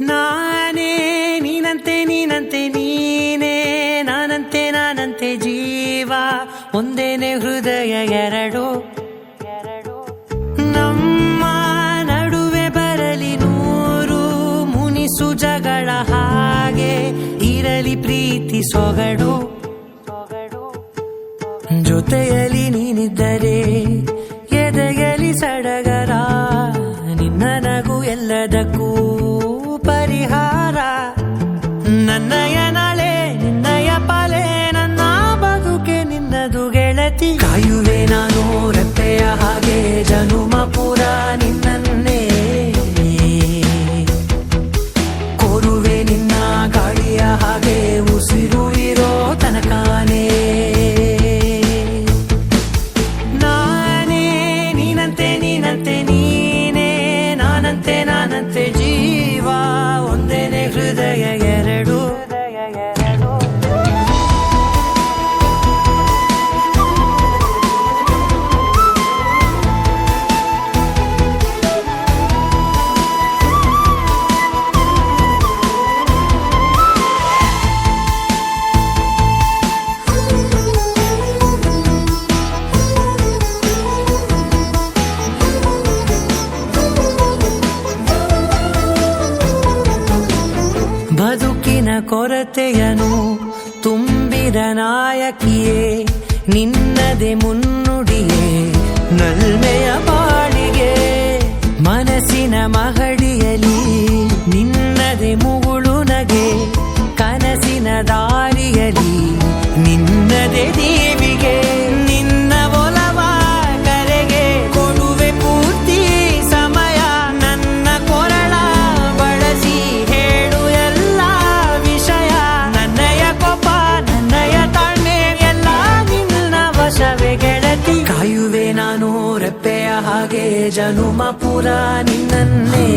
ನಾನೇ ನೀನಂತೆ ನೀನಂತೆ ನೀನೇ ನಾನಂತೆ ಜೀವ ಒಂದೇನೆ ಹೃದಯ ಎರಡು ನಮ್ಮ ನಡುವೆ ಬರಲಿ ನೂರು ಮುನಿಸು ಜಗಳ ಹಾಗೆ ಇರಲಿ ಪ್ರೀತಿ ಸೊಗಡು ಜೊತೆಯಲ್ಲಿ ನೀನಿದ್ದರೆ ಎದೆಯಲಿ ಸಡಗರ ನಿನ್ನ ನಗು ಎಲ್ಲದಕ್ಕೂ ಪರಿಹಾರ ನನ್ನಯ ನಾಳೆ ನಿನ್ನಯ ಪಾಲೆ ನನ್ನ ಬದುಕೆ ನಿನ್ನದು ಗೆಳತಿ ಕಾಯುವೆ ನಾನು ರೆಪ್ಪೆಯ ಹಾಗೆ ಜನುಮ ಪುರ ನಿನ್ನನ್ನೇ ಕೋರುವೆ ನಿನ್ನ ಗಾಳಿಯ ಹಾಗೆ ಉಸಿರು ಇರೋ ತನಕಾನೇ ನೀನಂತೆ ನೀನೇ ನಾನಂತೆ ಜೀವ ಒಂದೇನೆ ಹೃದಯ ಎರಡು ಬದುಕಿನ ಕೊರತೆಯನು ತುಂಬಿದ ನಾಯಕಿಯೇ ನಿನ್ನದೆ ಮುನ್ನುಡಿಯೇ ನಲ್ಮೆಯ ಬಾಳಿಗೆ ಮನಸ್ಸಿನ ಮಹಡಿಯಲಿ ನಿನ್ನದೆ ಮುಗುಳು ನಗೆ ಕನಸಿನ ದಾರಿಯಲಿ ನಿನ್ನದೆ ದೇವಿಗೆ ನಿನ್ನ ಒಲವ ಕರೆಗೆ ಕೊಡುವೆ ಪೂರ್ತಿ ಸಮಯ ನನ್ನ ಕೊರಳ ಬಳಸಿ ಹೇಳು ಎಲ್ಲ ವಿಷಯ ನನ್ನಯ ಕೋಪ ನನ್ನಯ ತಾಳ್ಮೆ ಎಲ್ಲ ನಿನ್ನ ವಶವೇ ಗೆಳತಿ ಕಾಯುವೆ ನಾನು ರೆಪ್ಪೆಯ ಹಾಗೆ ಜನುಮ ಪುರ ನಿನ್ನನ್ನೇ